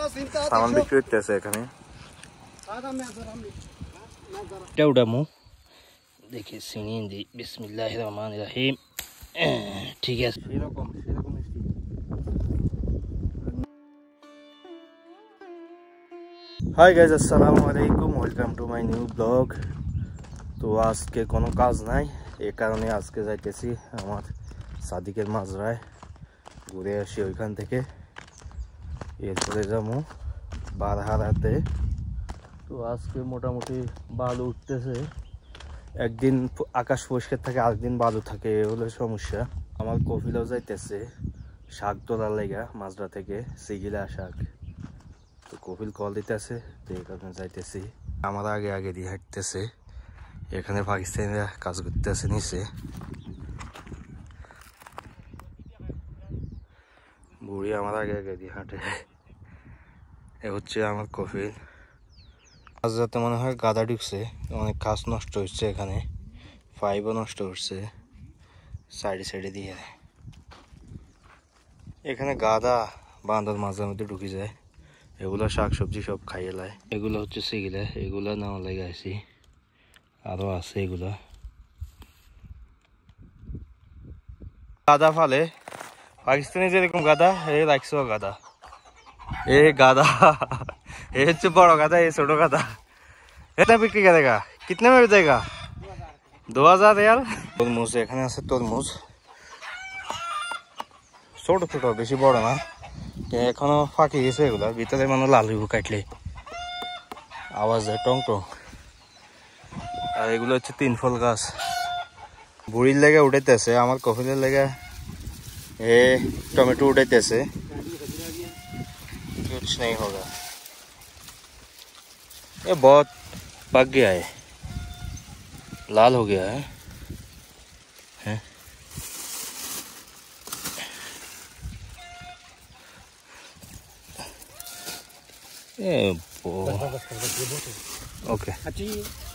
সামান বিক্রি করতেছে এখানে। এটা উঠামু দেখি চিনি দি বিসমিল্লাহির রহমানির রহিম। ঠিক আছে সেরকম সেরকম। হাই গাইজ, আসসালামু আলাইকুম, welcome to my new blog. তো আজকে কোনো কাজ নাই, এই কারণে আজকে যাইতেছি আমার সাদিকের মাজরায় ঘুরে আসি ওইখান থেকে। এরপরে যাবো বারহারাতে। তো আজকে মোটামুটি বালু উঠতেছে, একদিন আকাশ পরিষ্কার থাকে আরেকদিন বালু থাকে, এ হলো সমস্যা। আমার কফিলাও যাইতেছে শাক তোলার লেগা মাজরা থেকে, সিগিলা শাক। তো কপিল কল দিতেছে, তো এই কারণে যাইতেছি। আমার আগে আগে দিয়ে হাঁটতেছে, এখানে পাকিস্তানিরা কাজ করতেছে নিচে। বুড়ি আমার আগে আগে দিয়ে হাঁটে। এ হচ্ছে আমার কপিল। আজ রাতে মনে হয় গাদা ঢুকছে, অনেক কাজ নষ্ট হচ্ছে এখানে, পাইপও নষ্ট হচ্ছে সাইডে সাইডে দিয়ে। এখানে গাদা বাঁধার মাঝে মধ্যে ঢুকে যায়, এগুলো শাকসবজি সব খাইয়ে লাই। এগুলো হচ্ছে সেগুলা, এগুলা নেওয়া লাগে আছি, আরো আছে এগুলা। গাদা ফালে পাকিস্তানি যেরকম গাদা, এ রাখছো গাদা, এ গাদা এ হচ্ছে বড় গাদা, এ ছোট গাদা। এটা বিক্রি করেগা কিতনে में देगा? 2000 यार। তরমুজ এখানে আছে, তরমুজ ছোট ছোট, বেশি বড় না, এখনো ফাঁকি গেছে এগুলা। ভিতরে মানে লাল হইব কাটলে, আওয়াজ হয় টং টং। আর এগুলো হচ্ছে 3 ফল গাছ। বুড়ির লেগে উঠাইতেছে, আমার কফিলের লেগে এ टोमेटो उठाइतेছে। कुछ नहीं होगा, ये बहुत पक गया है, लाल हो गया है, हैं? ओके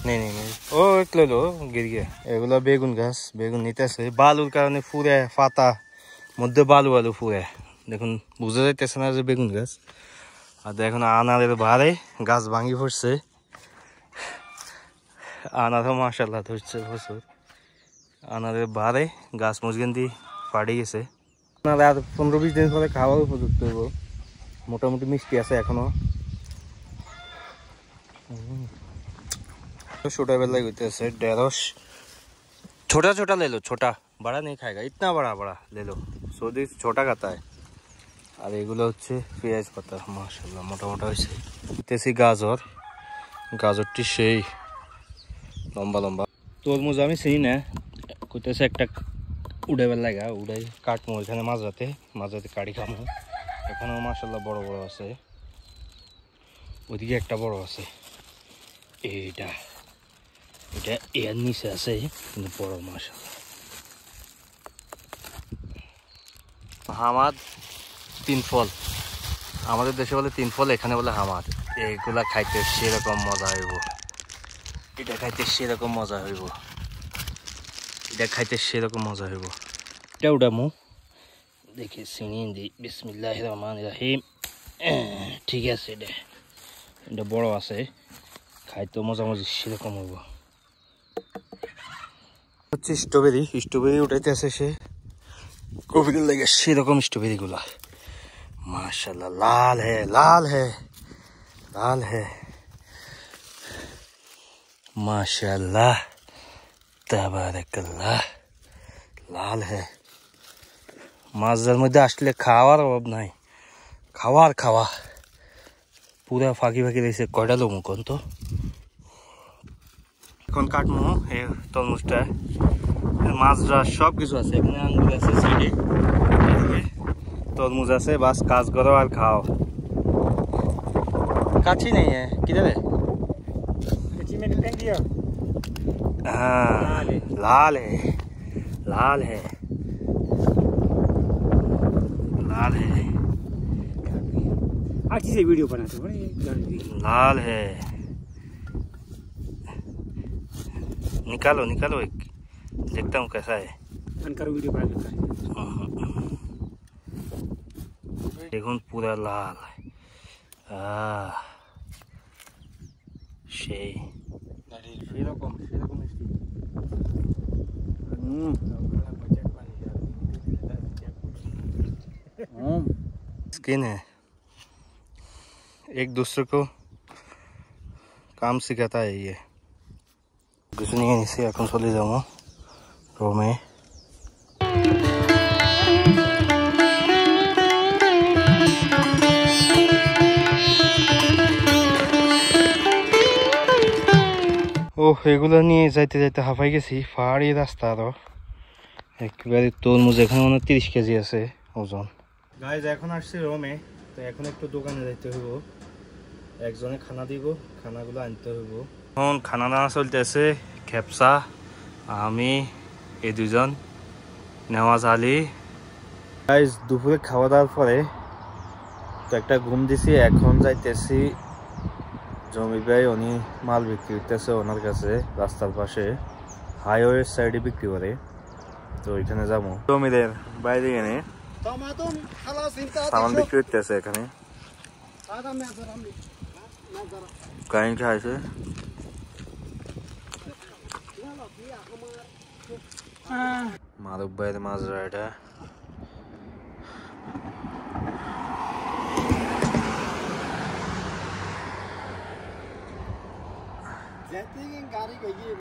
नहीं नहीं नहीं, ओ एक ले लो, गिर गया। এগুলা বেগুন গাছ, বেগুন নিতেছে বালুর কারণে ফুরে পাতা মধ্যে বালু বালু ফুরে, দেখুন বুঝা যাইতেছে না যে বেগুন গাছ। আর দেখুন আনারের ভারে গাছ ভাঙি পড়ছে, আনারও মাশাআল্লাহ ধরছে প্রচুর। আনারের ভারে গাছ মজগেন্দি ফাড়ে গেছে। আপনার আর 15-20 দিন পরে খাওয়ার উপযুক্ত হইব, মোটামুটি মিষ্টি আছে এখনো। छोटा बेला होते ढेरोस, छोटा छोटा ले लो, छोटा बड़ा नहीं खाएगा, इतना बड़ा बड़ा ले लो, सऊदी छोटा खाता है। और এগুলো হচ্ছে পেঁয়াজ পাতা, মাশাআল্লাহ মোটা মোটা হয়েছে। তেসি গাজর, গাজরটি সেই লম্বা লম্বা। তরমুজ আমি চিনি না, কইতেছে একটা উড়াইবার লাগা, উড়াই কাটমো এখানে মাঝরাতে, মাঝরাতে কাটি খামো। এখানেও মাশাআল্লাহ বড় বড় আছে, ওইদিকে একটা বড় আছে। এইটা এটা এর নিচে আছে কিন্তু বড় মাশাআল্লাহ। হামাদ 3 ফল, আমাদের দেশে বলে 3 ফল, এখানে বলে হামাদ। এইগুলা খাইতে সেরকম মজা হইব, এটা খাইতে সেরকম মজা হইব, এটা খাইতে সেরকম মজা হইব। এটা উঠামু দেখি চিনি দি বিসমিল্লাহির রহমানির রহিম। ঠিক আছে, এটা এটা বড় আছে, খাইতে মজা মজি সেরকম হইব। হচ্ছে স্ট্রবেরি, স্ট্রবেরি উঠাইতেছে সে কপিলের লেগে, সেরকম স্ট্রবেরি গুলা মাশাআল্লাহ লাল है, लाल है, लाल है माशाल्लाह তাবারাকাল্লাহ, লাল है। মাঝের মধ্যে আসলে খাওয়ার অভাব নাই, খাওয়ার খাওয়া পুরা ফাঁকি ফাঁকি দিয়েছে। কয়টা লোমু কোন তো, এখন কাটমু এই তরমুজটা। মাছরা সব কিছু আছে, এখানে আঙ্গুর আছে সাইডে, তরমুজ আছে, বাস কাজ করো আর খাও। কাছি নেই কিধর है? हाँ लाल है, लाल है, लाल है, अच्छी से वीडियो बनाते हो, लाल है। निकालो निकालो, एक देखता हूँ कैसा है। वीडियो देखो पूरा लाल, সেই সেরকম মিষ্টি। स्किन है, एक दूसरे को काम सिखाता है ये। कुछ नहीं है इसे এখন চলে যাব রোমে। ও এগুলো নিয়ে যাইতে যাইতে হাঁপাই গেছি। পাহাড়ি রাস্তা আরো একেবারে তরমুজ এখানে মনে 30 কেজি আছে ওজন। গাইজ এখন আসছি রোমে, তো এখন একটু দোকানে যাইতে হইব, একজনে খানা দিব, খানাগুলো আনতে হইব। এখন খানা দানা চলতেছে, খেপসা, আমি, এই দুজন, নেওয়াজ আলী। গাইজ দুপুরে খাওয়া দাওয়ার পরে তো একটা ঘুম দিছি, এখন যাইতেছি জমি ভাই, উনি মাল বিক্রি করতেছে ওনার কাছে রাস্তার পাশে, হাইওয়ের সাইডে বিক্রি করে, তো ওইখানে যাবো। জমিদের বাইরে এনে সামান বিক্রি করতেছে এখানে। কারেন্ট আছে, মারুফ ভাইয়ের মাজরা এটা।